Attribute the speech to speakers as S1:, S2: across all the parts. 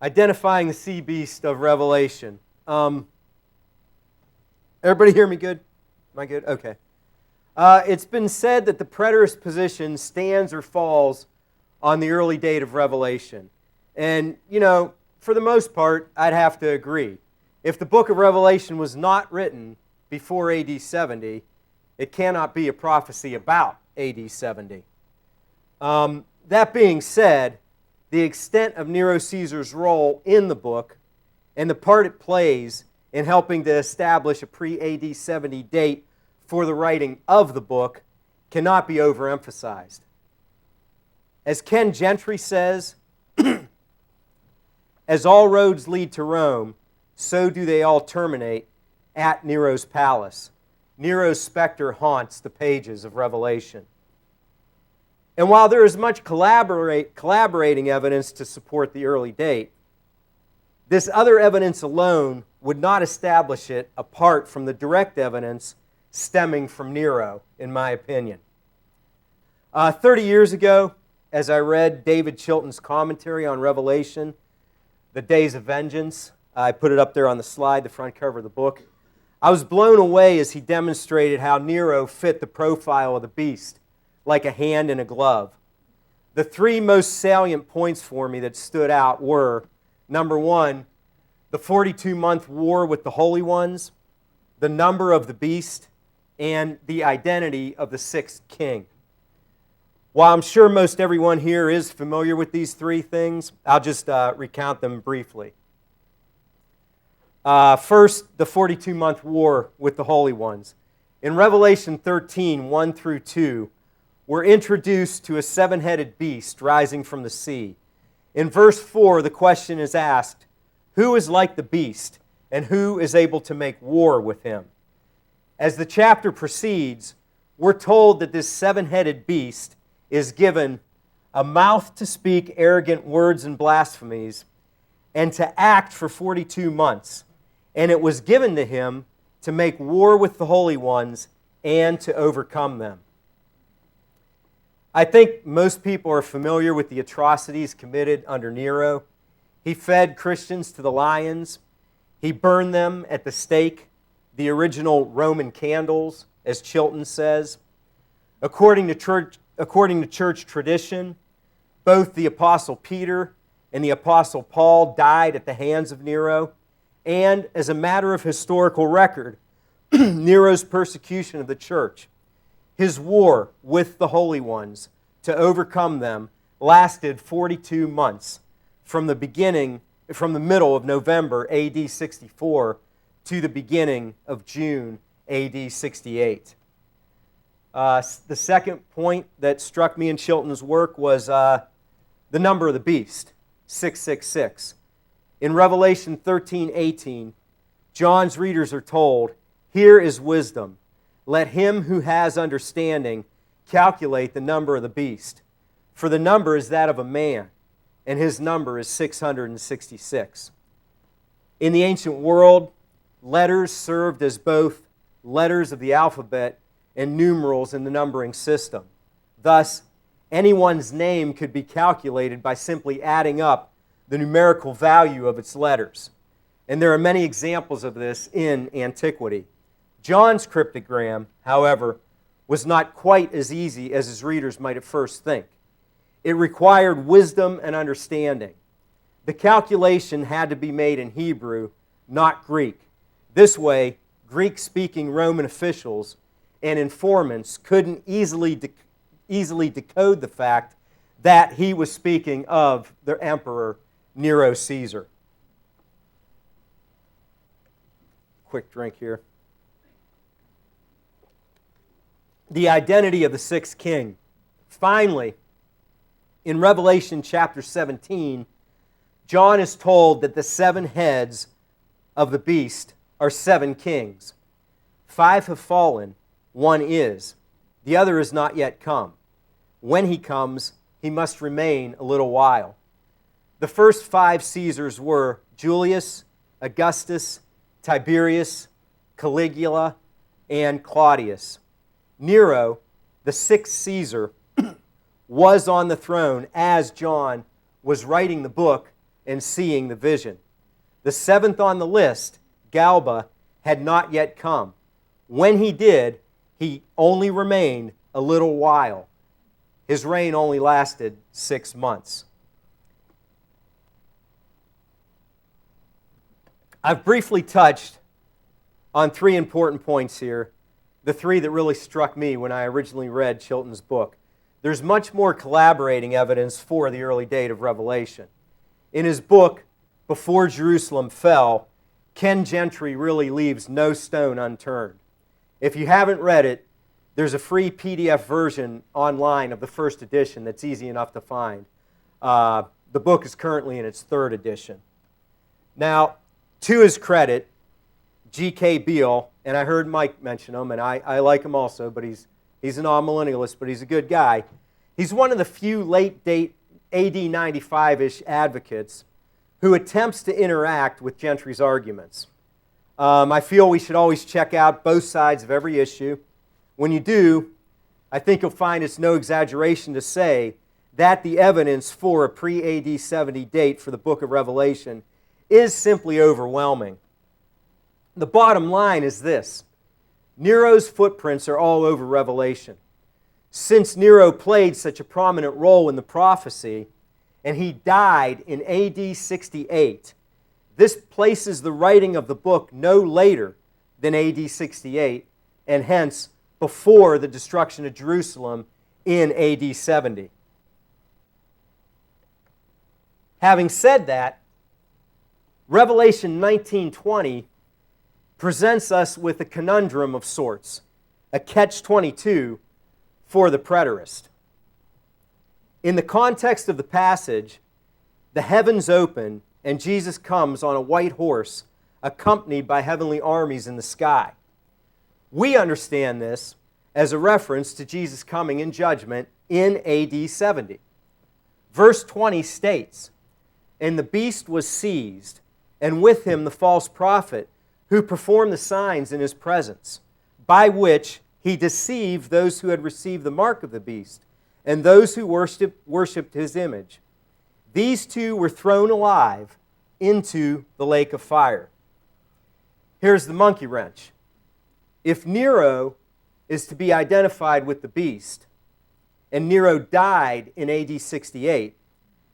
S1: Identifying the sea beast of Revelation. Everybody hear me good? Am I good? Okay. It's been said that the preterist position stands or falls on the early date of Revelation. And, for the most part, I'd have to agree. If the book of Revelation was not written before AD 70, it cannot be a prophecy about AD 70. That being said, the extent of Nero Caesar's role in the book and the part it plays in helping to establish a pre-AD 70 date for the writing of the book cannot be overemphasized. As Ken Gentry says, as all roads lead to Rome, so do they all terminate at Nero's palace. Nero's specter haunts the pages of Revelation. And while there is much collaborating evidence to support the early date, this other evidence alone would not establish it apart from the direct evidence stemming from Nero, in my opinion. 30 years ago, as I read David Chilton's commentary on Revelation, The Days of Vengeance, I put it up there on the slide, the front cover of the book, I was blown away as he demonstrated how Nero fit the profile of the beast like a hand in a glove. The three most salient points for me that stood out were, number one, the 42-month war with the holy ones, the number of the beast, and the identity of the sixth king. While I'm sure most everyone here is familiar with these three things, I'll just recount them briefly. First, the 42-month war with the holy ones. In Revelation 13, 1 through 2, we're introduced to a seven-headed beast rising from the sea. In verse 4, the question is asked, who is like the beast, and who is able to make war with him? As the chapter proceeds, we're told that this seven-headed beast is given a mouth to speak arrogant words and blasphemies, and to act for 42 months. And it was given to him to make war with the holy ones and to overcome them. I think most people are familiar with the atrocities committed under Nero. He fed Christians to the lions. He burned them at the stake, the original Roman candles, as Chilton says. According to church tradition, both the Apostle Peter and the Apostle Paul died at the hands of Nero. And as a matter of historical record, Nero's persecution of the church, his war with the holy ones to overcome them, lasted 42 months from the middle of November AD 64 to the beginning of June AD 68. The second point that struck me in Chilton's work was the number of the beast, 666. In Revelation 13:18, John's readers are told, "Here is wisdom. Let him who has understanding calculate the number of the beast. For the number is that of a man, and his number is 666. In the ancient world, letters served as both letters of the alphabet and numerals in the numbering system. Thus, anyone's name could be calculated by simply adding up the numerical value of its letters. And there are many examples of this in antiquity. John's cryptogram, however, was not quite as easy as his readers might at first think. It required wisdom and understanding. The calculation had to be made in Hebrew, not Greek. This way, Greek-speaking Roman officials and informants couldn't easily decode the fact that he was speaking of the Emperor Nero Caesar. Quick drink here. The identity of the sixth king. Finally, in Revelation chapter 17, John is told that the seven heads of the beast are seven kings. 5 have fallen, one is. The other is not yet come. When he comes, he must remain a little while. The first 5 Caesars were Julius, Augustus, Tiberius, Caligula, and Claudius. Nero, the sixth Caesar, was on the throne as John was writing the book and seeing the vision. The seventh on the list, Galba, had not yet come. When he did, he only remained a little while. His reign only lasted 6 months. I've briefly touched on 3 important points here, the 3 that really struck me when I originally read Chilton's book. There's much more collaborating evidence for the early date of Revelation. In his book, Before Jerusalem Fell, Ken Gentry really leaves no stone unturned. If you haven't read it, there's a free PDF version online of the first edition that's easy enough to find. The book is currently in its 3rd edition. Now, to his credit, G.K. Beale, and I heard Mike mention him, and I like him also, but he's an all-millennialist, but he's a good guy. He's one of the few late-date AD 95-ish advocates who attempts to interact with Gentry's arguments. I feel we should always check out both sides of every issue. When you do, I think you'll find it's no exaggeration to say that the evidence for a pre-AD 70 date for the book of Revelation is simply overwhelming. The bottom line is this: Nero's footprints are all over Revelation. Since Nero played such a prominent role in the prophecy, and he died in AD 68, this places the writing of the book no later than AD 68, and hence before the destruction of Jerusalem in AD 70. Having said that, Revelation 19:20 presents us with a conundrum of sorts, a catch-22 for the preterist. In the context of the passage, the heavens open and Jesus comes on a white horse accompanied by heavenly armies in the sky. We understand this as a reference to Jesus coming in judgment in AD 70. Verse 20 states, "And the beast was seized, and with him the false prophet, who performed the signs in his presence, by which he deceived those who had received the mark of the beast, and those who worshipped his image. These 2 were thrown alive into the lake of fire." Here's the monkey wrench. If Nero is to be identified with the beast, and Nero died in AD 68,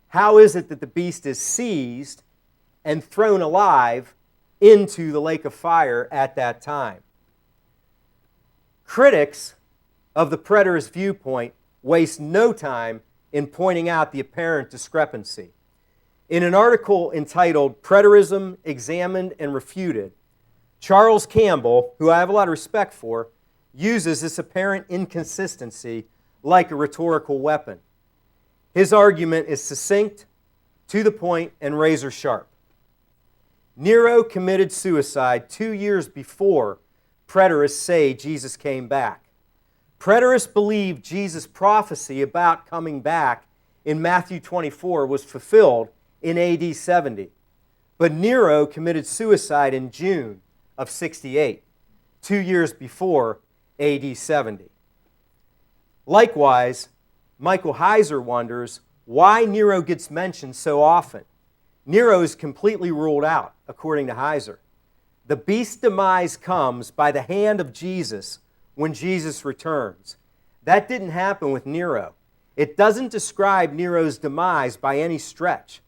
S1: how is it that the beast is seized and thrown alive into the lake of fire at that time? Critics of the preterist viewpoint waste no time in pointing out the apparent discrepancy. In an article entitled "Preterism Examined and Refuted," Charles Campbell, who I have a lot of respect for, uses this apparent inconsistency like a rhetorical weapon. His argument is succinct, to the point, and razor sharp. Nero committed suicide 2 years before preterists say Jesus came back. Preterists believe Jesus' prophecy about coming back in Matthew 24 was fulfilled in AD 70. But Nero committed suicide in June of 68, 2 years before AD 70. Likewise, Michael Heiser wonders why Nero gets mentioned so often. Nero is completely ruled out, according to Heiser. The beast's demise comes by the hand of Jesus when Jesus returns. That didn't happen with Nero. It doesn't describe Nero's demise by any stretch.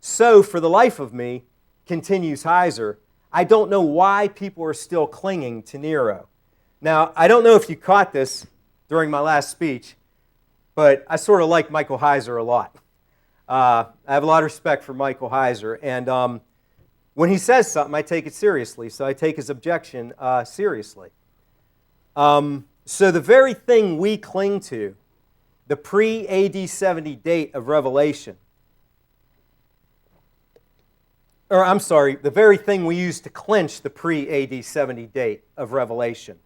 S1: So, for the life of me, continues Heiser, I don't know why people are still clinging to Nero. Now, I don't know if you caught this during my last speech, but I sort of like Michael Heiser a lot. I have a lot of respect for Michael Heiser, and when he says something, I take it seriously, so I take his objection seriously. So the very thing we cling to, the pre-AD 70 date of Revelation, the very thing we use to clinch the pre-AD 70 date of Revelation,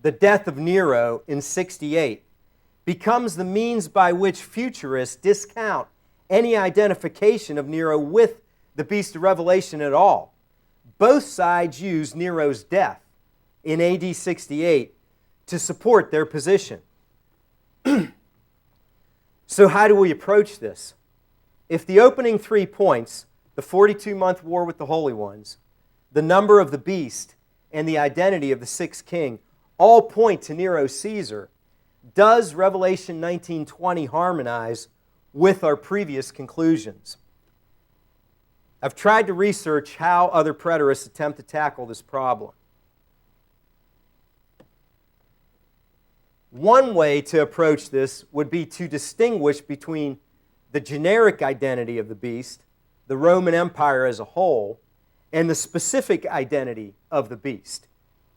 S1: the death of Nero in 68, becomes the means by which futurists discount any identification of Nero with the beast of Revelation at all. Both sides use Nero's death in AD 68 to support their position. So how do we approach this? If the opening 3 points, the 42-month war with the Holy Ones, the number of the beast, and the identity of the sixth king, all point to Nero Caesar, does Revelation 19:20 harmonize with our previous conclusions? I've tried to research how other preterists attempt to tackle this problem. One way to approach this would be to distinguish between the generic identity of the beast, the Roman Empire as a whole, and the specific identity of the beast,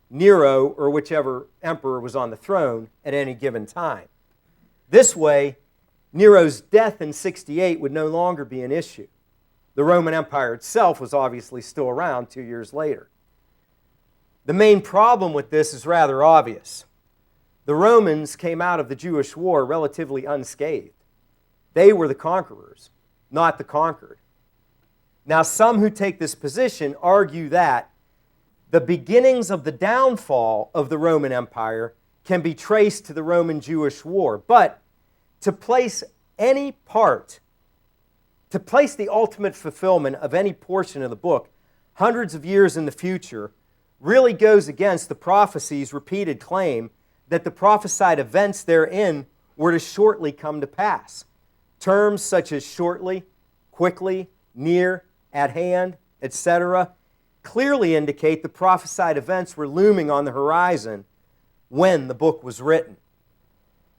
S1: Nero or whichever emperor was on the throne at any given time. This way, Nero's death in 68 would no longer be an issue. The Roman Empire itself was obviously still around 2 years later. The main problem with this is rather obvious. The Romans came out of the Jewish war relatively unscathed. They were the conquerors, not the conquered. Now, some who take this position argue that the beginnings of the downfall of the Roman Empire can be traced to the Roman-Jewish War. But to place the ultimate fulfillment of any portion of the book hundreds of years in the future really goes against the prophecy's repeated claim that the prophesied events therein were to shortly come to pass. Terms such as shortly, quickly, near, at hand, etc., clearly indicate the prophesied events were looming on the horizon when the book was written.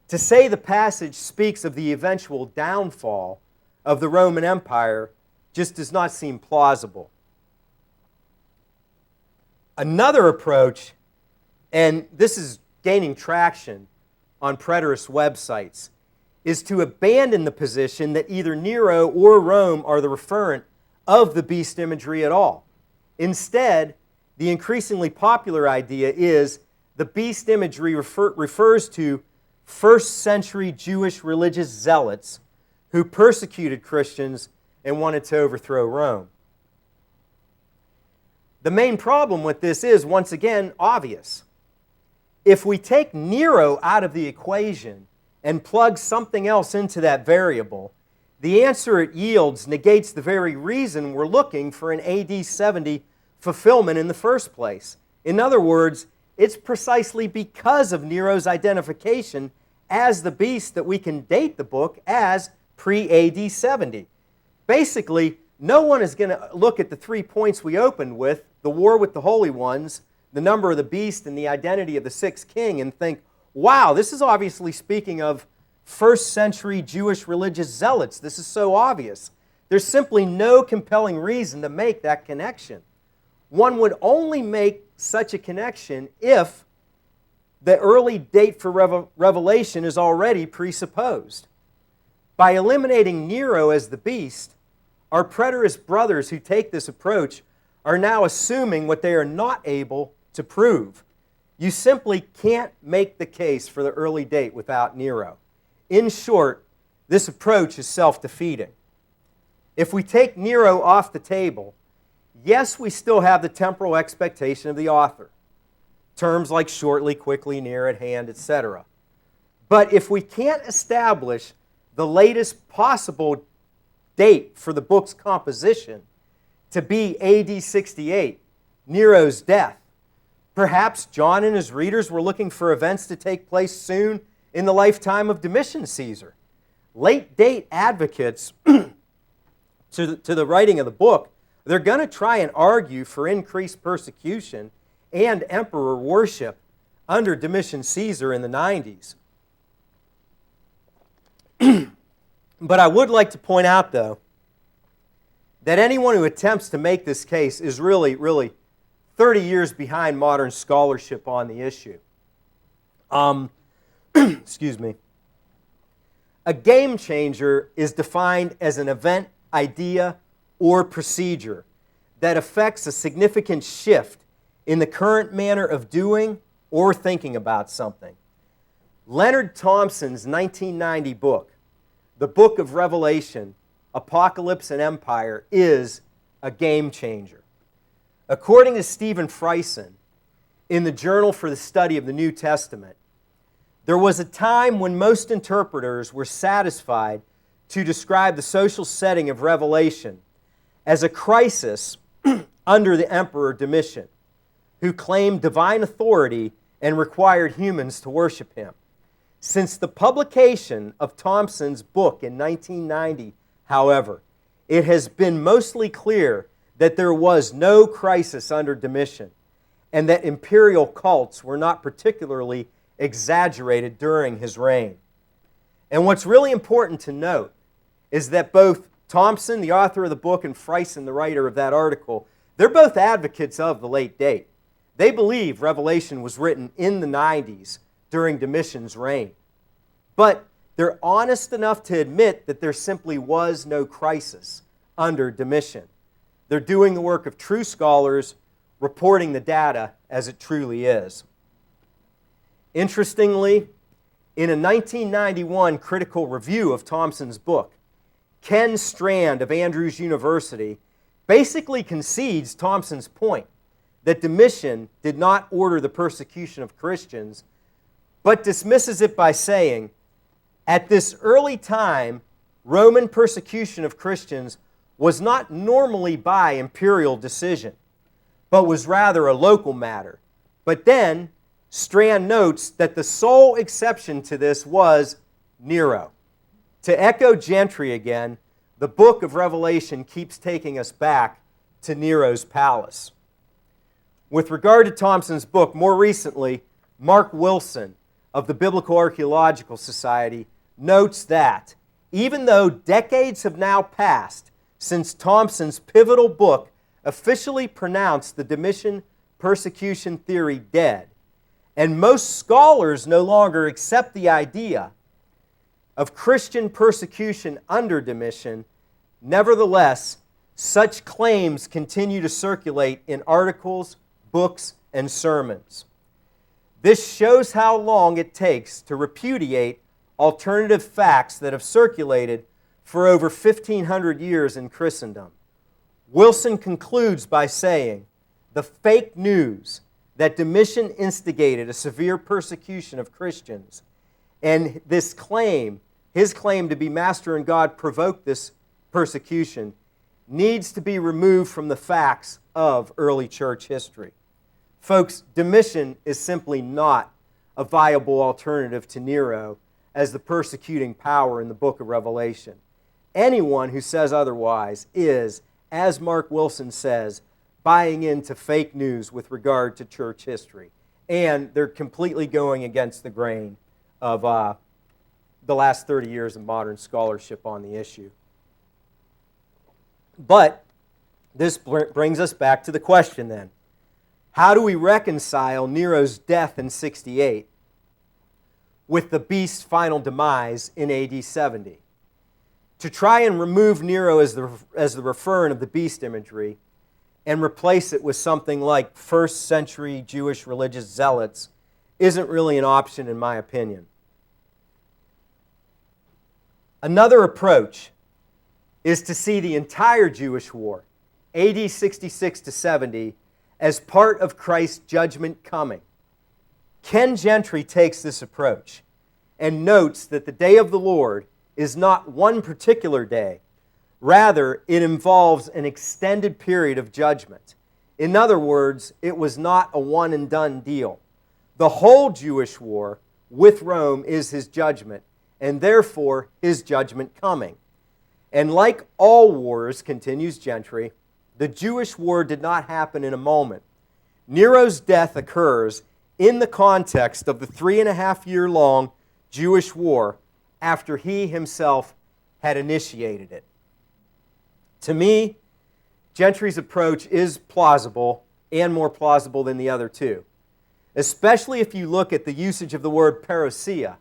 S1: To say the passage speaks of the eventual downfall of the Roman Empire just does not seem plausible. Another approach, and this is gaining traction on preterist websites, is to abandon the position that either Nero or Rome are the referent of the beast imagery at all. Instead, the increasingly popular idea is the beast imagery refers to first-century Jewish religious zealots who persecuted Christians and wanted to overthrow Rome. The main problem with this is, once again, obvious. If we take Nero out of the equation and plug something else into that variable, the answer it yields negates the very reason we're looking for an AD 70 fulfillment in the first place. In other words, it's precisely because of Nero's identification as the beast that we can date the book as pre-AD 70. Basically, no one is going to look at the 3 points we opened with, the war with the Holy Ones, the number of the beast, and the identity of the sixth king, and think, wow, this is obviously speaking of first-century Jewish religious zealots. This is so obvious. There's simply no compelling reason to make that connection. One would only make such a connection if the early date for Revelation is already presupposed. By eliminating Nero as the beast, our preterist brothers who take this approach are now assuming what they are not able to prove. You simply can't make the case for the early date without Nero. In short, this approach is self-defeating. If we take Nero off the table, yes, we still have the temporal expectation of the author. Terms like shortly, quickly, near, at hand, etc. But if we can't establish the latest possible date for the book's composition to be AD 68, Nero's death, perhaps John and his readers were looking for events to take place soon in the lifetime of Domitian Caesar. Late-date advocates to the writing of the book, they're going to try and argue for increased persecution and emperor worship under Domitian Caesar in the 90s. But I would like to point out, though, that anyone who attempts to make this case is really 30 years behind modern scholarship on the issue. Excuse me. A game changer is defined as an event, idea, or procedure that affects a significant shift in the current manner of doing or thinking about something. Leonard Thompson's 1990 book, The Book of Revelation, Apocalypse and Empire, is a game changer. According to Stephen Friesen, in the Journal for the Study of the New Testament, there was a time when most interpreters were satisfied to describe the social setting of Revelation as a crisis under the Emperor Domitian, who claimed divine authority and required humans to worship him. Since the publication of Thompson's book in 1990, however, it has been mostly clear that there was no crisis under Domitian, and that imperial cults were not particularly exaggerated during his reign. And what's really important to note is that both Thompson, the author of the book, and Friesen, the writer of that article, they're both advocates of the late date. They believe Revelation was written in the 90s during Domitian's reign. But they're honest enough to admit that there simply was no crisis under Domitian. They're doing the work of true scholars, reporting the data as it truly is. Interestingly, in a 1991 critical review of Thompson's book, Ken Strand of Andrews University basically concedes Thompson's point that Domitian did not order the persecution of Christians, but dismisses it by saying, at this early time, Roman persecution of Christians was not normally by imperial decision, but was rather a local matter. But then, Strand notes that the sole exception to this was Nero. To echo Gentry again, the book of Revelation keeps taking us back to Nero's palace. With regard to Thompson's book, more recently, Mark Wilson of the Biblical Archaeological Society notes that even though decades have now passed since Thompson's pivotal book officially pronounced the Domitian persecution theory dead, and most scholars no longer accept the idea of Christian persecution under Domitian, nevertheless, such claims continue to circulate in articles, books, and sermons. This shows how long it takes to repudiate alternative facts that have circulated for over 1,500 years in Christendom. Wilson concludes by saying, the fake news that Domitian instigated a severe persecution of Christians, and this claim, his claim to be master and God provoked this persecution, needs to be removed from the facts of early church history. Folks, Domitian is simply not a viable alternative to Nero as the persecuting power in the book of Revelation. Anyone who says otherwise is, as Mark Wilson says, buying into fake news with regard to church history. And they're completely going against the grain of the last 30 years of modern scholarship on the issue. But this brings us back to the question then. How do we reconcile Nero's death in 68 with the beast's final demise in AD 70? To try and remove Nero as the referent of the beast imagery and replace it with something like first century Jewish religious zealots isn't really an option in my opinion. Another approach is to see the entire Jewish war, AD 66 to 70, as part of Christ's judgment coming. Ken Gentry takes this approach and notes that the day of the Lord is not one particular day. Rather, it involves an extended period of judgment. In other words, it was not a one-and-done deal. The whole Jewish war with Rome is his judgment, and therefore his judgment coming. And like all wars, continues Gentry, the Jewish war did not happen in a moment. Nero's death occurs in the context of the 3.5-year-long Jewish war after he himself had initiated it. To me, Gentry's approach is plausible and more plausible than the other two, especially if you look at the usage of the word parousia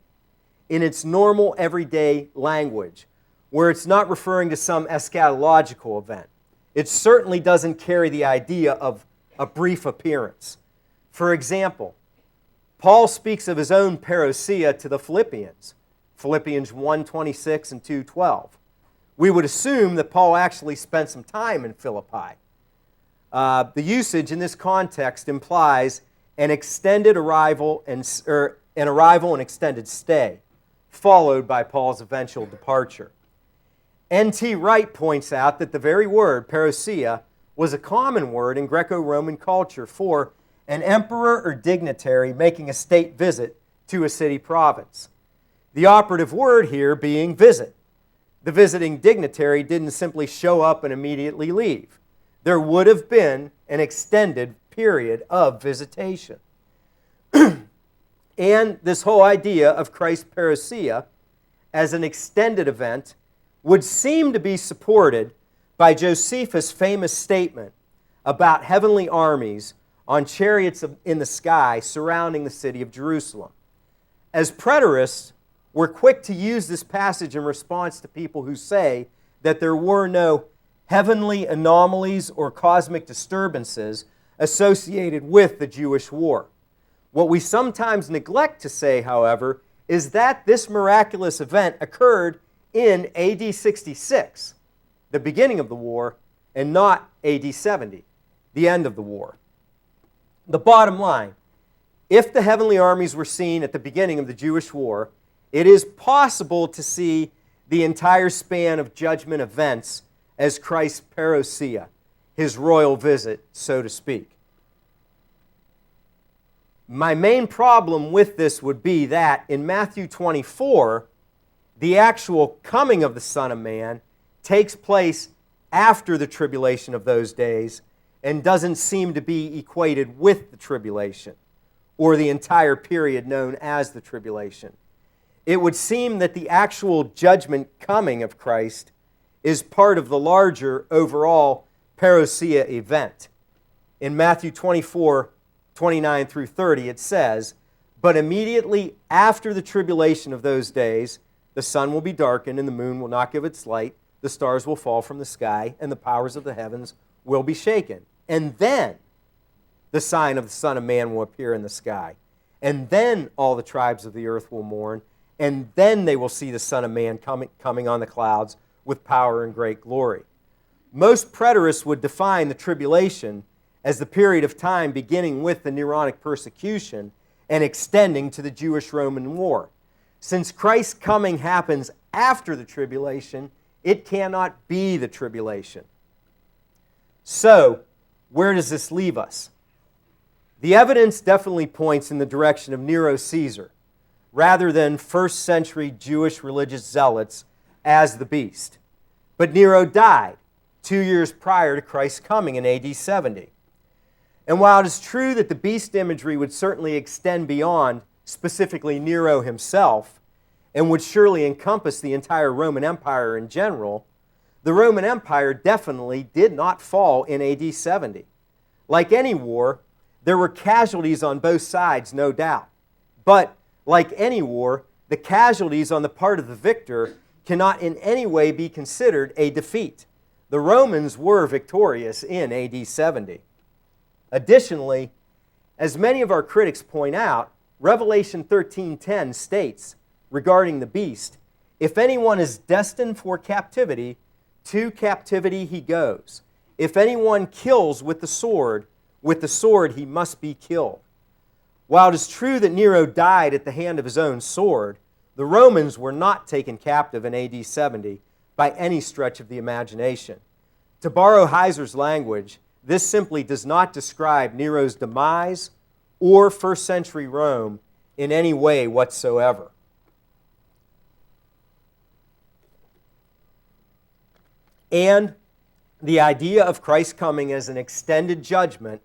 S1: in its normal everyday language, where it's not referring to some eschatological event. It certainly doesn't carry the idea of a brief appearance. For example, Paul speaks of his own parousia to the Philippians, Philippians 1:26 and 2:12. We would assume that Paul actually spent some time in Philippi. The usage in this context implies an extended arrival and extended stay, followed by Paul's eventual departure. N.T. Wright points out that the very word, parousia, was a common word in Greco-Roman culture for an emperor or dignitary making a state visit to a city province. The operative word here being visit. The visiting dignitary didn't simply show up and immediately leave. There would have been an extended period of visitation. And this whole idea of Christ's parousia as an extended event would seem to be supported by Josephus' famous statement about heavenly armies on chariots in the sky surrounding the city of Jerusalem. As preterists, we're quick to use this passage in response to people who say that there were no heavenly anomalies or cosmic disturbances associated with the Jewish war. What we sometimes neglect to say, however, is that this miraculous event occurred in AD 66, the beginning of the war, and not AD 70, the end of the war. The bottom line, if the heavenly armies were seen at the beginning of the Jewish war, it is possible to see the entire span of judgment events as Christ's parousia, his royal visit, so to speak. My main problem with this would be that in Matthew 24, the actual coming of the Son of Man takes place after the tribulation of those days and doesn't seem to be equated with the tribulation or the entire period known as the tribulation. It would seem that the actual judgment coming of Christ is part of the larger overall parousia event. In Matthew 24, 29 through 30, it says, "But immediately after the tribulation of those days, the sun will be darkened and the moon will not give its light, the stars will fall from the sky, and the powers of the heavens will be shaken. And then the sign of the Son of Man will appear in the sky. And then all the tribes of the earth will mourn, and then they will see the Son of Man coming on the clouds with power and great glory." Most preterists would define the tribulation as the period of time beginning with the Neronic persecution and extending to the Jewish-Roman war. Since Christ's coming happens after the tribulation, it cannot be the tribulation. So, where does this leave us? The evidence definitely points in the direction of Nero Caesar, rather than first-century Jewish religious zealots as the beast. But Nero died 2 years prior to Christ's coming in AD 70. And while it is true that the beast imagery would certainly extend beyond specifically Nero himself and would surely encompass the entire Roman Empire in general, the Roman Empire definitely did not fall in AD 70. Like any war, there were casualties on both sides, no doubt. But like any war, the casualties on the part of the victor cannot in any way be considered a defeat. The Romans were victorious in AD 70. Additionally, as many of our critics point out, Revelation 13:10 states regarding the beast, "If anyone is destined for captivity, to captivity he goes. If anyone kills with the sword he must be killed." While it is true that Nero died at the hand of his own sword, the Romans were not taken captive in AD 70 by any stretch of the imagination. To borrow Heiser's language, this simply does not describe Nero's demise or first century Rome in any way whatsoever. And the idea of Christ coming as an extended judgment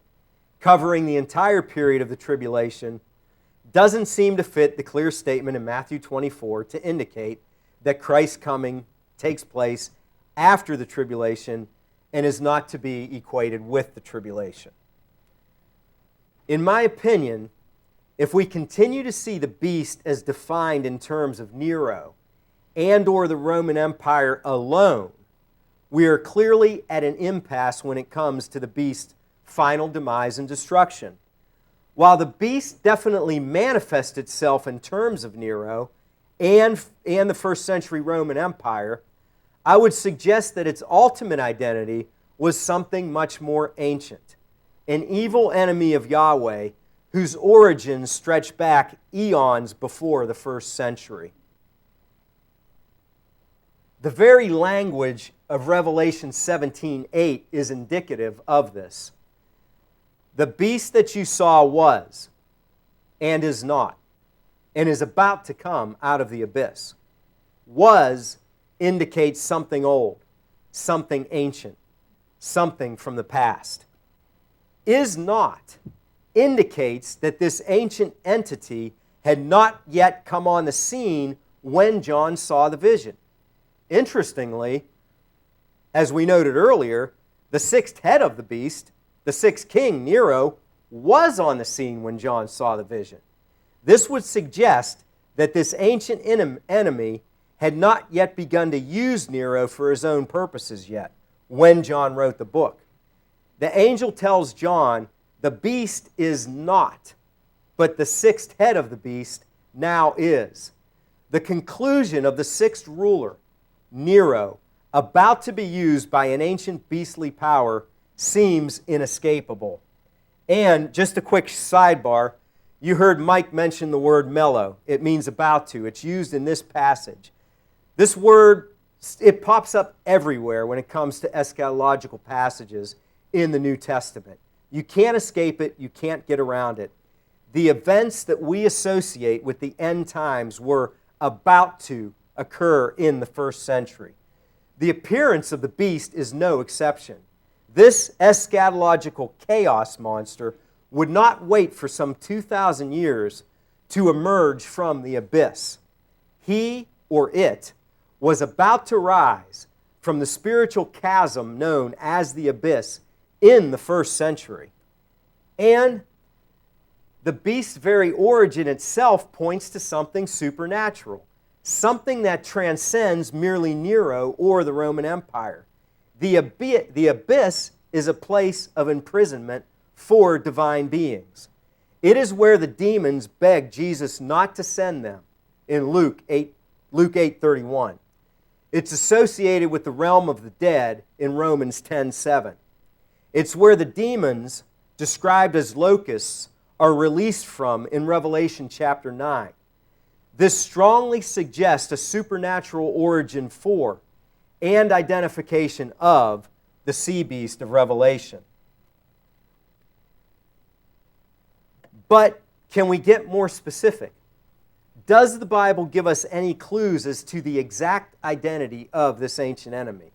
S1: covering the entire period of the tribulation doesn't seem to fit the clear statement in Matthew 24 to indicate that Christ's coming takes place after the tribulation and is not to be equated with the tribulation. In my opinion, if we continue to see the beast as defined in terms of Nero and or the Roman Empire alone, we are clearly at an impasse when it comes to the beast's final demise and destruction. While the beast definitely manifests itself in terms of Nero and the first century Roman Empire, I would suggest that its ultimate identity was something much more ancient, an evil enemy of Yahweh whose origins stretch back eons before the first century. The very language of Revelation 17:8 is indicative of this. The beast that you saw was, and is not, and is about to come out of the abyss. Was indicates something old, something ancient, something from the past. Is not indicates that this ancient entity had not yet come on the scene when John saw the vision. Interestingly, as we noted earlier, the sixth head of the beast, the sixth king, Nero, was on the scene when John saw the vision. This would suggest that this ancient enemy had not yet begun to use Nero for his own purposes yet when John wrote the book. The angel tells John, the beast is not, but the sixth head of the beast now is. The conclusion of the sixth ruler, Nero, about to be used by an ancient beastly power, seems inescapable. And just a quick sidebar, you heard Mike mention the word mellow. It means about to. It's used in this passage. This word, it pops up everywhere when it comes to eschatological passages in the New Testament. You can't escape it. You can't get around it. The events that we associate with the end times were about to occur in the first century. The appearance of the beast is no exception. This eschatological chaos monster would not wait for some 2,000 years to emerge from the abyss. He, or it, was about to rise from the spiritual chasm known as the abyss in the first century. And the beast's very origin itself points to something supernatural, something that transcends merely Nero or the Roman Empire. The abyss is a place of imprisonment for divine beings. It is where the demons begged Jesus not to send them in Luke 8:31. It's associated with the realm of the dead in Romans 10:7. It's where the demons, described as locusts, are released from in Revelation chapter 9. This strongly suggests a supernatural origin for and identification of the sea beast of Revelation. But can we get more specific? Does the Bible give us any clues as to the exact identity of this ancient enemy?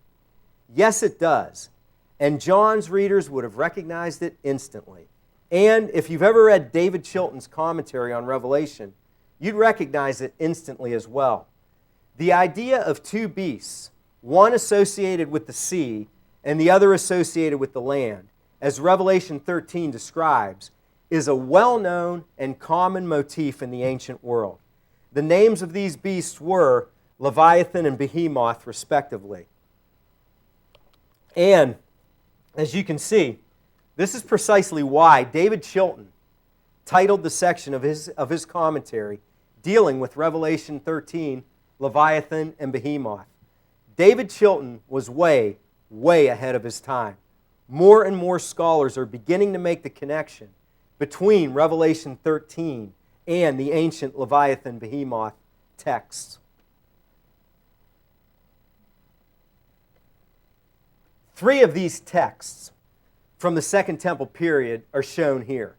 S1: Yes, it does. And John's readers would have recognized it instantly. And if you've ever read David Chilton's commentary on Revelation, you'd recognize it instantly as well. The idea of two beasts, one associated with the sea and the other associated with the land, as Revelation 13 describes, is a well-known and common motif in the ancient world. The names of these beasts were Leviathan and Behemoth, respectively. And, as you can see, this is precisely why David Chilton titled the section of his commentary dealing with Revelation 13, Leviathan and Behemoth. David Chilton was way ahead of his time. More and more scholars are beginning to make the connection between Revelation 13 and the ancient Leviathan Behemoth texts. Three of these texts from the Second Temple period are shown here.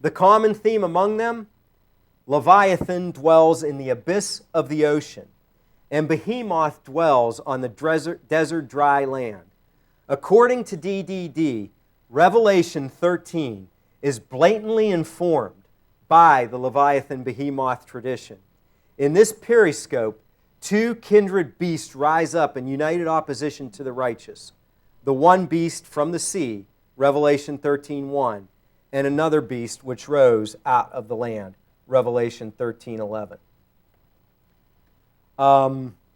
S1: The common theme among them, Leviathan dwells in the abyss of the ocean, and Behemoth dwells on the desert dry land. According to DDD, Revelation 13 is blatantly informed by the Leviathan Behemoth tradition. In this periscope, two kindred beasts rise up in united opposition to the righteous. The one beast from the sea, Revelation 13:1, and another beast which rose out of the land, Revelation 13:11.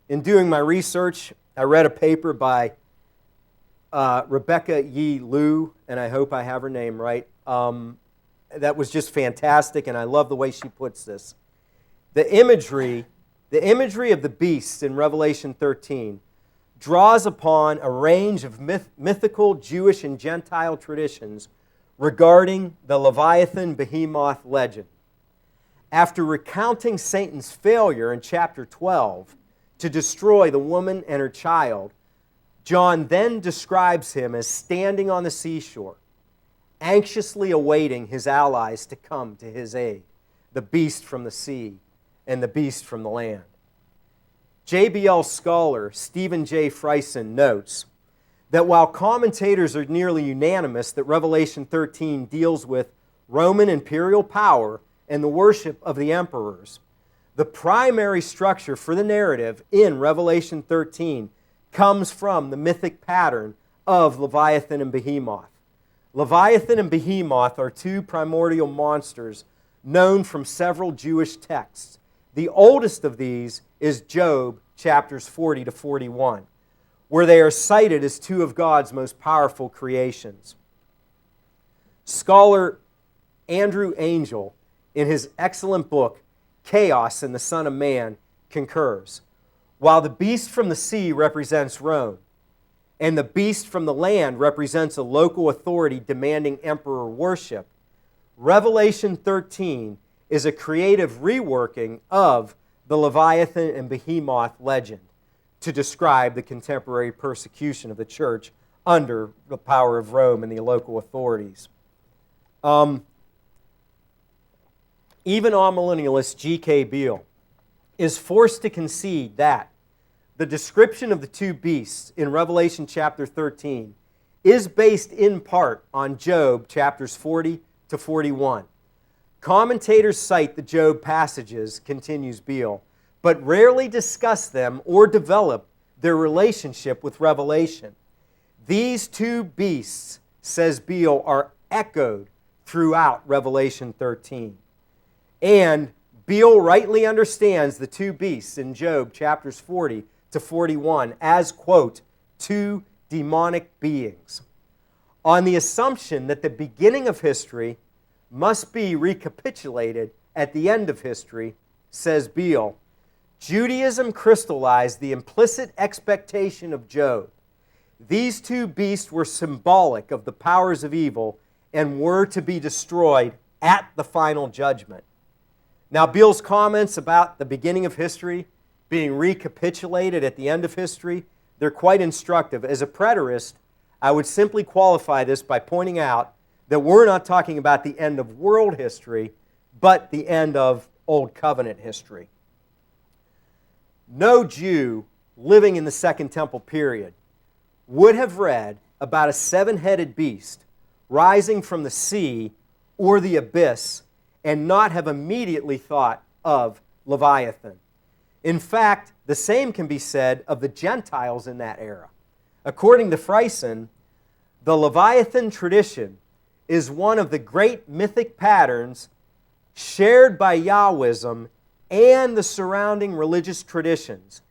S1: In doing my research, I read a paper by Rebecca Yi Liu, and I hope I have her name right. That was just fantastic, and I love the way she puts this. The imagery of the beasts in Revelation 13 draws upon a range of mythical Jewish and Gentile traditions regarding the Leviathan Behemoth legend. After recounting Satan's failure in chapter 12 to destroy the woman and her child, John then describes him as standing on the seashore, anxiously awaiting his allies to come to his aid, the beast from the sea and the beast from the land. JBL scholar Stephen J. Friesen notes that while commentators are nearly unanimous that Revelation 13 deals with Roman imperial power and the worship of the emperors, the primary structure for the narrative in Revelation 13 comes from the mythic pattern of Leviathan and Behemoth. Leviathan and Behemoth are two primordial monsters known from several Jewish texts. The oldest of these is Job chapters 40 to 41, where they are cited as two of God's most powerful creations. Scholar Andrew Angel, in his excellent book, Chaos and the Son of Man, concurs. While the beast from the sea represents Rome, and the beast from the land represents a local authority demanding emperor worship, Revelation 13 is a creative reworking of the Leviathan and Behemoth legend to describe the contemporary persecution of the church under the power of Rome and the local authorities. Even amillennialist G.K. Beale is forced to concede that the description of the two beasts in Revelation chapter 13 is based in part on Job chapters 40 to 41. Commentators cite the Job passages, continues Beale, but rarely discuss them or develop their relationship with Revelation. These two beasts, says Beale, are echoed throughout Revelation 13. And Beale rightly understands the two beasts in Job chapters 40 to 41 as, quote, two demonic beings. On the assumption that the beginning of history must be recapitulated at the end of history, says Beale, Judaism crystallized the implicit expectation of Job. These two beasts were symbolic of the powers of evil and were to be destroyed at the final judgment. Now, Beale's comments about the beginning of history being recapitulated at the end of history, they're quite instructive. As a preterist, I would simply qualify this by pointing out that we're not talking about the end of world history, but the end of Old Covenant history. No Jew living in the Second Temple period would have read about a seven-headed beast rising from the sea or the abyss and not have immediately thought of Leviathan. In fact, the same can be said of the Gentiles in that era. According to Friesen, the Leviathan tradition is one of the great mythic patterns shared by Yahwism and the surrounding religious traditions,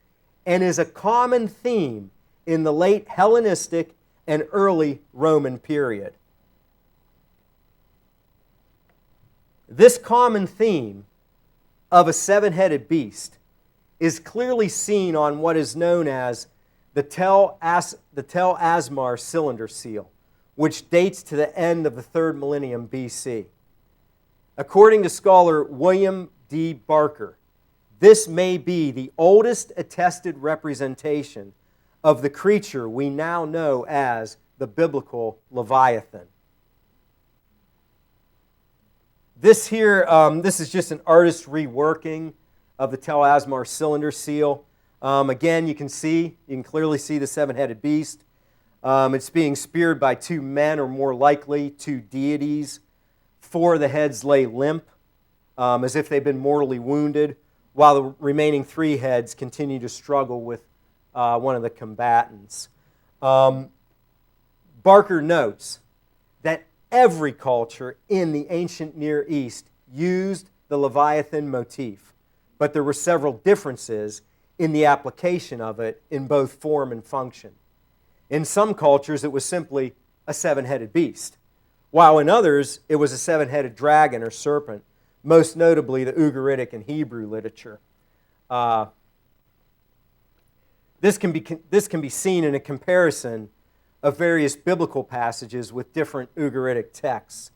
S1: and is a common theme in the late Hellenistic and early Roman period. This common theme of a seven-headed beast is clearly seen on what is known as the Tel Asmar cylinder seal, which dates to the end of the 3rd millennium BC. According to scholar William D. Barker, this may be the oldest attested representation of the creature we now know as the biblical Leviathan. This is just an artist's reworking of the Tel Asmar cylinder seal. Again, you can clearly see the seven-headed beast. It's being speared by two men, or more likely, two deities. Four of the heads lay limp, as if they've been mortally wounded, while the remaining three heads continue to struggle with one of the combatants. Barker notes that every culture in the ancient Near East used the Leviathan motif, but there were several differences in the application of it in both form and function. In some cultures, it was simply a seven-headed beast, while in others, it was a seven-headed dragon or serpent, most notably the Ugaritic and Hebrew literature. This can be seen in a comparison of various biblical passages with different Ugaritic texts.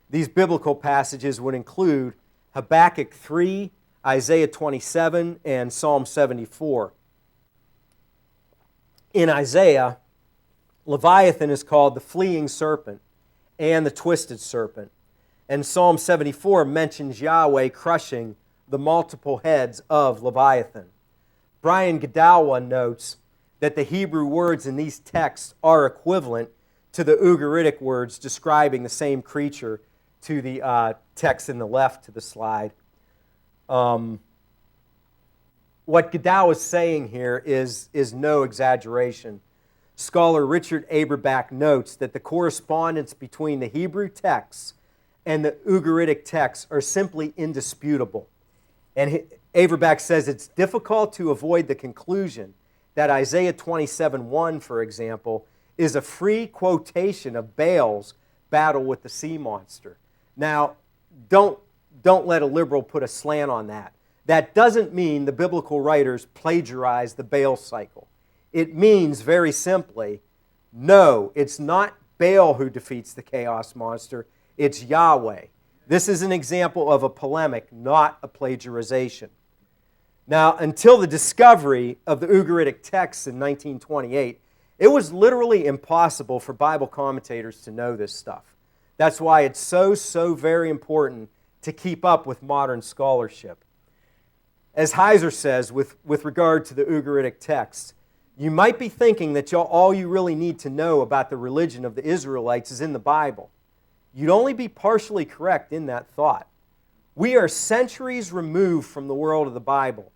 S1: These biblical passages would include Habakkuk 3, Isaiah 27, and Psalm 74. In Isaiah, Leviathan is called the fleeing serpent and the twisted serpent. And Psalm 74 mentions Yahweh crushing the multiple heads of Leviathan. Brian Godawa notes that the Hebrew words in these texts are equivalent to the Ugaritic words describing the same creature to the text in the left to the slide. What Godawa is saying here is no exaggeration. Scholar Richard Aberbach notes that the correspondence between the Hebrew texts and the Ugaritic texts are simply indisputable. And Aberbach says it's difficult to avoid the conclusion that Isaiah 27:1, for example, is a free quotation of Baal's battle with the sea monster. Now, don't let a liberal put a slant on that. That doesn't mean the biblical writers plagiarized the Baal cycle. It means, very simply, no, it's not Baal who defeats the chaos monster, it's Yahweh. This is an example of a polemic, not a plagiarization. Now, until the discovery of the Ugaritic texts in 1928, it was literally impossible for Bible commentators to know this stuff. That's why it's so very important to keep up with modern scholarship. As Heiser says, with regard to the Ugaritic texts, you might be thinking that all you really need to know about the religion of the Israelites is in the Bible. You'd only be partially correct in that thought. We are centuries removed from the world of the Bible,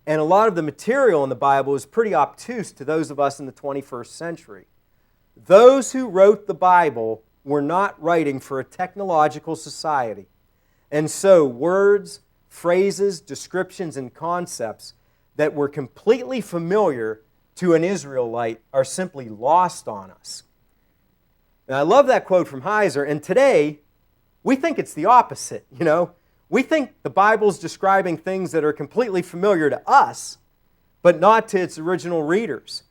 S1: and a lot of the material in the Bible is pretty obtuse to those of us in the 21st century. Those who wrote the Bible were not writing for a technological society, and so words, phrases, descriptions, and concepts that were completely familiar to an Israelite are simply lost on us. And I love that quote from Heiser, and today we think it's the opposite, We think the Bible's describing things that are completely familiar to us, but not to its original readers.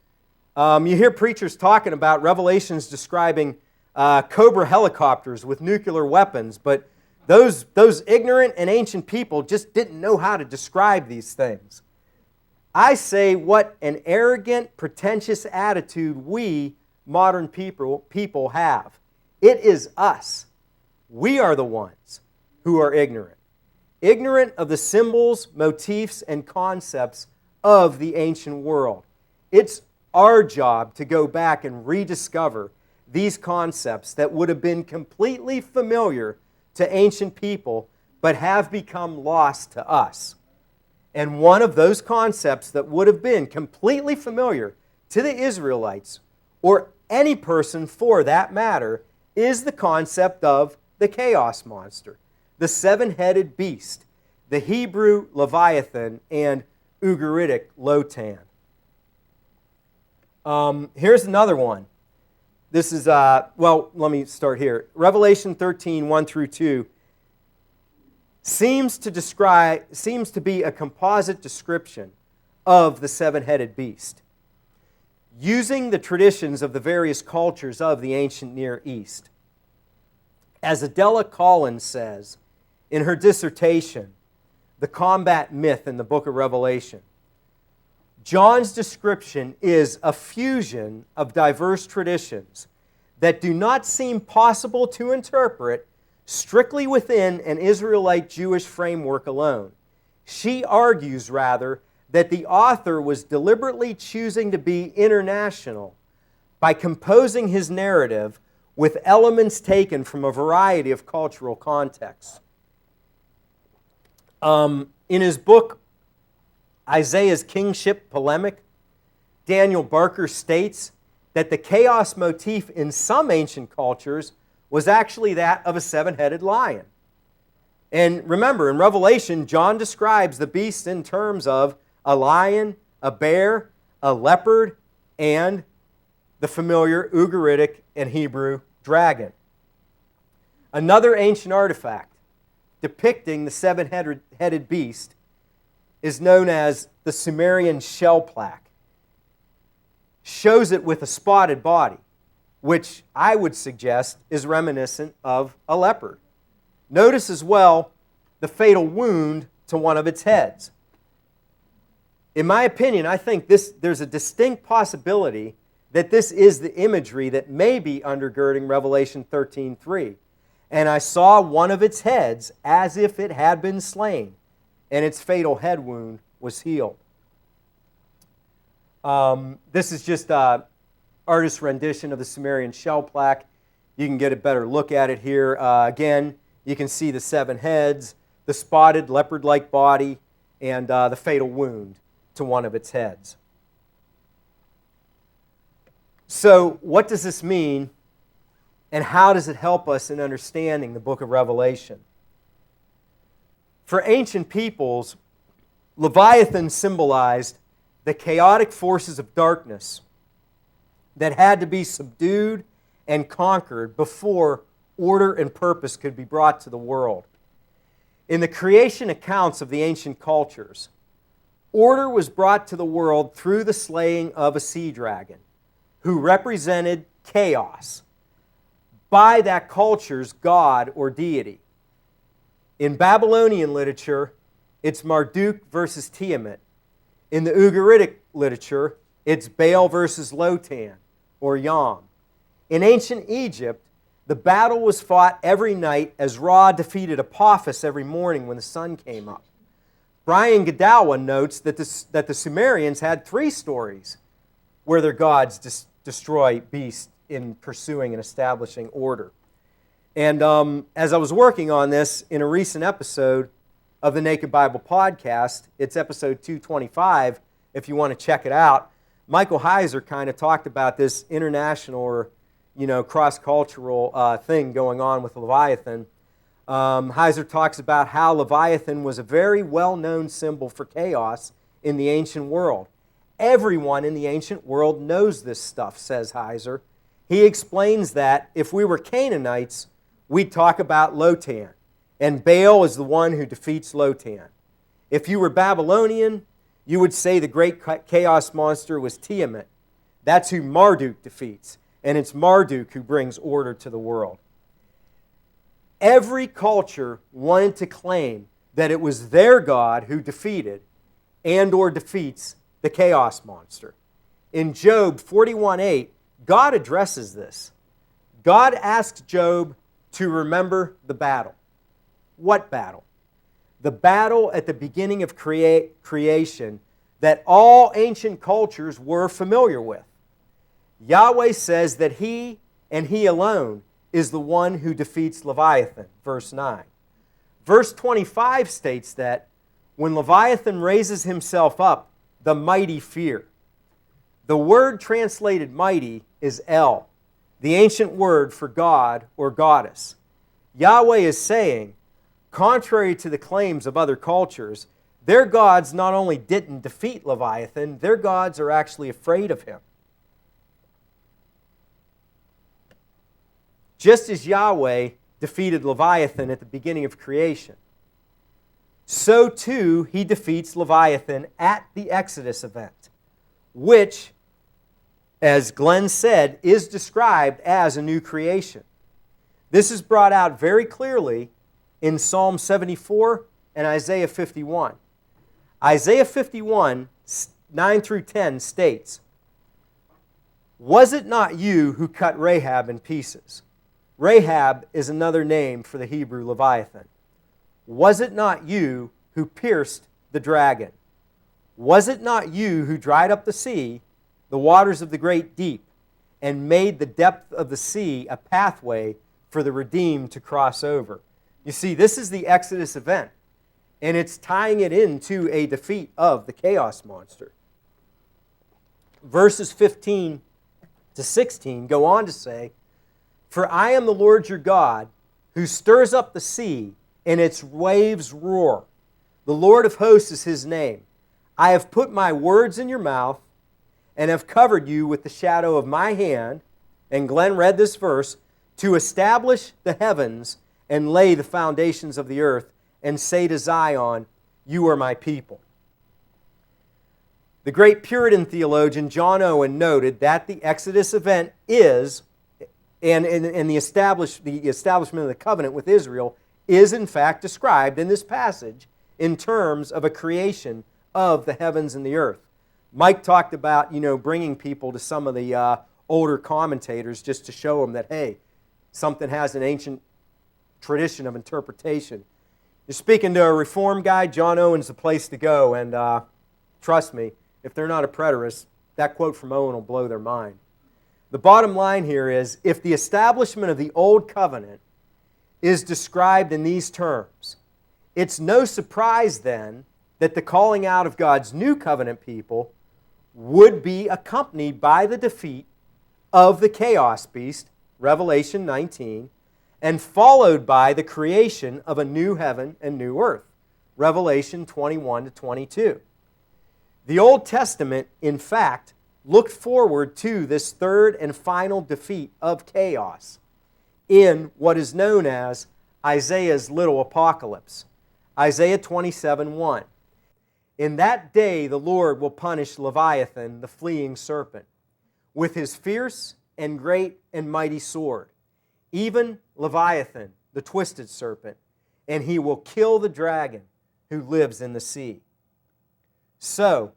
S1: You hear preachers talking about Revelations describing Cobra helicopters with nuclear weapons, but those ignorant and ancient people just didn't know how to describe these things. I say, what an arrogant, pretentious attitude we modern people have. It is us. We are the ones who are ignorant. Ignorant of the symbols, motifs, and concepts of the ancient world. It's our job to go back and rediscover these concepts that would have been completely familiar to ancient people, but have become lost to us. And one of those concepts that would have been completely familiar to the Israelites, or any person for that matter, is the concept of the chaos monster, the seven-headed beast, the Hebrew Leviathan, and Ugaritic Lotan. Here's another one. This is, let me start here. Revelation 13, 1 through 2, seems to be a composite description of the seven-headed beast, using the traditions of the various cultures of the ancient Near East. As Adela Collins says in her dissertation, The Combat Myth in the Book of Revelation, John's description is a fusion of diverse traditions that do not seem possible to interpret strictly within an Israelite Jewish framework alone. She argues, rather, that the author was deliberately choosing to be international by composing his narrative with elements taken from a variety of cultural contexts. In his book, Isaiah's Kingship Polemic, Daniel Barker states that the chaos motif in some ancient cultures was actually that of a seven-headed lion. And remember, in Revelation, John describes the beast in terms of a lion, a bear, a leopard, and the familiar Ugaritic and Hebrew dragon. Another ancient artifact depicting the seven-headed beast is known as the Sumerian shell plaque. Shows it with a spotted body, which I would suggest is reminiscent of a leopard. Notice as well the fatal wound to one of its heads. In my opinion, I think there's a distinct possibility that this is the imagery that may be undergirding Revelation 13:3. And I saw one of its heads as if it had been slain, and its fatal head wound was healed. This is just an artist's rendition of the Sumerian shell plaque. You can get a better look at it here. Again, you can see the 7 heads, the spotted leopard-like body, and the fatal wound to one of its heads. So what does this mean, and how does it help us in understanding the book of Revelation? For ancient peoples, Leviathan symbolized the chaotic forces of darkness that had to be subdued and conquered before order and purpose could be brought to the world. In the creation accounts of the ancient cultures, order was brought to the world through the slaying of a sea dragon, who represented chaos by that culture's god or deity. In Babylonian literature, it's Marduk versus Tiamat. In the Ugaritic literature, it's Baal versus Lotan, or Yam. In ancient Egypt, the battle was fought every night as Ra defeated Apophis every morning when the sun came up. Brian Godawa notes that the Sumerians had 3 stories where their gods destroy beasts in pursuing and establishing order. And as I was working on this in a recent episode of the Naked Bible Podcast, it's episode 225, if you want to check it out, Michael Heiser kind of talked about this international or cross-cultural thing going on with Leviathan. Heiser talks about how Leviathan was a very well-known symbol for chaos in the ancient world. Everyone in the ancient world knows this stuff, says Heiser. He explains that if we were Canaanites, we'd talk about Lotan, and Baal is the one who defeats Lotan. If you were Babylonian, you would say the great chaos monster was Tiamat. That's who Marduk defeats, and it's Marduk who brings order to the world. Every culture wanted to claim that it was their God who defeated and or defeats the chaos monster. In Job 41:8, God addresses this. God asks Job to remember the battle. What battle? The battle at the beginning of creation that all ancient cultures were familiar with. Yahweh says that He and He alone is the one who defeats Leviathan, verse 9. Verse 25 states that when Leviathan raises himself up, the mighty fear. The word translated mighty is El, the ancient word for God or goddess. Yahweh is saying, contrary to the claims of other cultures, their gods not only didn't defeat Leviathan, their gods are actually afraid of him. Just as Yahweh defeated Leviathan at the beginning of creation, so too He defeats Leviathan at the Exodus event, which, as Glenn said, is described as a new creation. This is brought out very clearly in Psalm 74 and Isaiah 51. Isaiah 51, 9 through 10 states, "Was it not you who cut Rahab in pieces?" Rahab is another name for the Hebrew Leviathan. "Was it not you who pierced the dragon? Was it not you who dried up the sea, the waters of the great deep, and made the depth of the sea a pathway for the redeemed to cross over?" You see, this is the Exodus event, and it's tying it into a defeat of the chaos monster. Verses 15 to 16 go on to say, "For I am the Lord your God, who stirs up the sea, and its waves roar. The Lord of hosts is His name. I have put my words in your mouth, and have covered you with the shadow of my hand," and Glenn read this verse, "to establish the heavens and lay the foundations of the earth, and say to Zion, you are my people." The great Puritan theologian John Owen noted that the Exodus event is, and the establishment of the covenant with Israel is in fact described in this passage in terms of a creation of the heavens and the earth. Mike talked about, bringing people to some of the older commentators just to show them that, hey, something has an ancient tradition of interpretation. You're speaking to a Reform guy, John Owen's the place to go, and trust me, if they're not a preterist, that quote from Owen will blow their mind. The bottom line here is, if the establishment of the Old Covenant is described in these terms, it's no surprise then that the calling out of God's New Covenant people would be accompanied by the defeat of the chaos beast, Revelation 19, and followed by the creation of a new heaven and new earth, Revelation 21 to 22. The Old Testament, in fact, looked forward to this third and final defeat of chaos in what is known as Isaiah's little apocalypse, Isaiah 27:1. In that day the Lord will punish Leviathan, the fleeing serpent, with his fierce and great and mighty sword, even Leviathan, the twisted serpent, and he will kill the dragon who lives in the sea. So,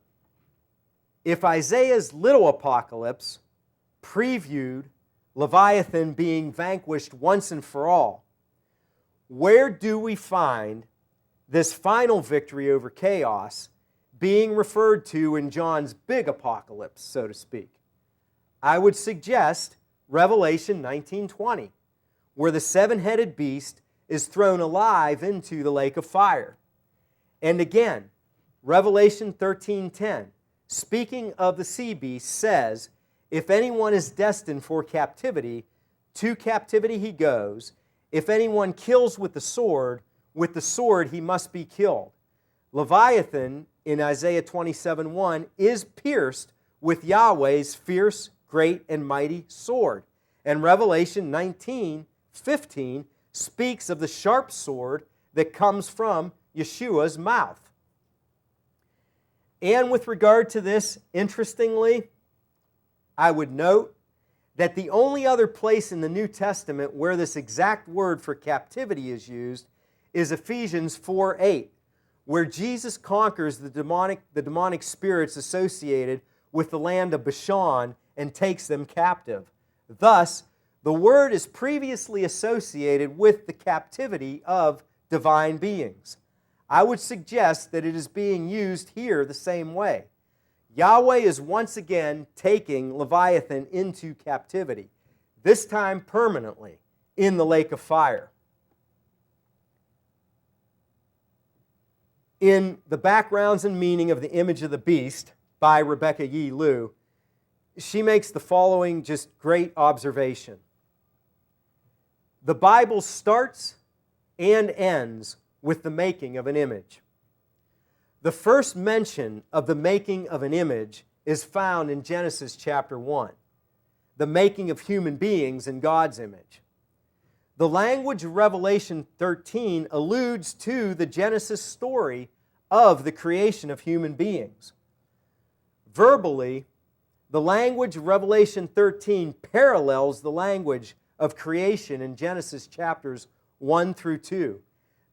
S1: if Isaiah's little apocalypse previewed Leviathan being vanquished once and for all, where do we find this final victory over chaos being referred to in John's big apocalypse, so to speak? I would suggest Revelation 19:20, where the seven-headed beast is thrown alive into the lake of fire. And again, Revelation 13:10, speaking of the sea beast, says, if anyone is destined for captivity, to captivity he goes. If anyone kills with the sword he must be killed. Leviathan, in Isaiah 27:1, is pierced with Yahweh's fierce, great, and mighty sword. And Revelation 19:15 speaks of the sharp sword that comes from Yeshua's mouth. And with regard to this, interestingly, I would note that the only other place in the New Testament where this exact word for captivity is used is Ephesians 4:8, where Jesus conquers the demonic spirits associated with the land of Bashan and takes them captive. Thus, the word is previously associated with the captivity of divine beings. I would suggest that it is being used here the same way. Yahweh is once again taking Leviathan into captivity, this time permanently, in the lake of fire. In The Backgrounds and Meaning of the Image of the Beast by Rebecca Yi Liu, she makes the following just great observation. The Bible starts and ends with the making of an image. The first mention of the making of an image is found in Genesis chapter 1, the making of human beings in God's image. The language of Revelation 13 alludes to the Genesis story of the creation of human beings. Verbally, the language of Revelation 13 parallels the language of creation in Genesis chapters 1 through 2.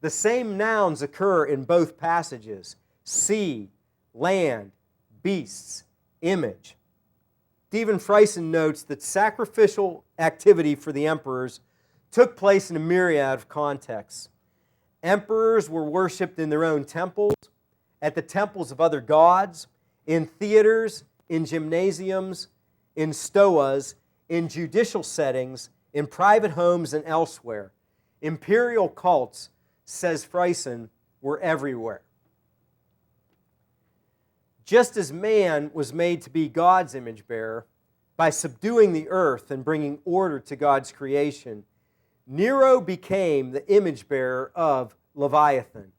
S1: The same nouns occur in both passages: sea, land, beasts, image. Stephen Friesen notes that sacrificial activity for the emperors took place in a myriad of contexts. Emperors were worshipped in their own temples, at the temples of other gods, in theaters, in gymnasiums, in stoas, in judicial settings, in private homes, and elsewhere. Imperial cults, says Friesen, were everywhere. Just as man was made to be God's image bearer by subduing the earth and bringing order to God's creation, Nero became the image bearer of Leviathan,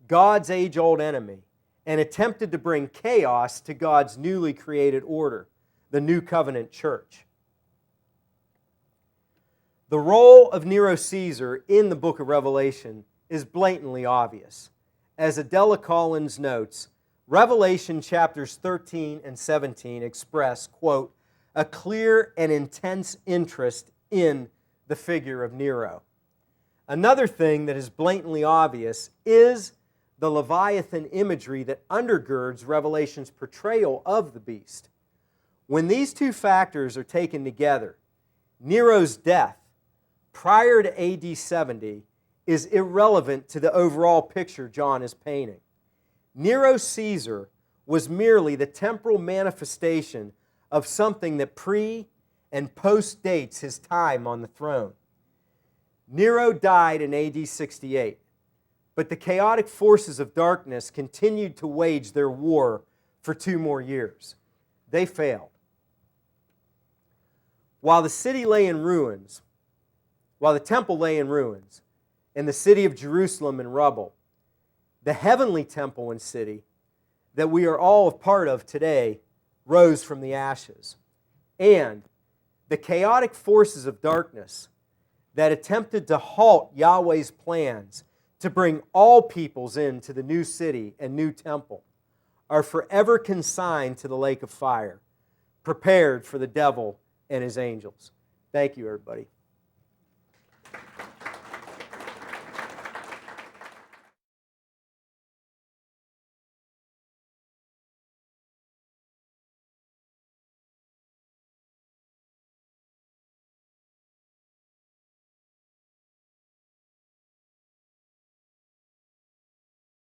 S1: God's age-old enemy, and attempted to bring chaos to God's newly created order, the New Covenant Church. The role of Nero Caesar in the book of Revelation is blatantly obvious. As Adela Collins notes, Revelation chapters 13 and 17 express, quote, a clear and intense interest in the figure of Nero. Another thing that is blatantly obvious is the Leviathan imagery that undergirds Revelation's portrayal of the beast. When these two factors are taken together, Nero's death prior to AD 70 is irrelevant to the overall picture John is painting. Nero Caesar was merely the temporal manifestation of something that pre- and post-dates his time on the throne. Nero died in AD 68, but the chaotic forces of darkness continued to wage their war for 2 more years. They failed. While the city lay in ruins, while the temple lay in ruins, and the city of Jerusalem in rubble, the heavenly temple and city that we are all a part of today rose from the ashes. And the chaotic forces of darkness that attempted to halt Yahweh's plans to bring all peoples into the new city and new temple are forever consigned to the lake of fire, prepared for the devil and his angels. Thank you, everybody.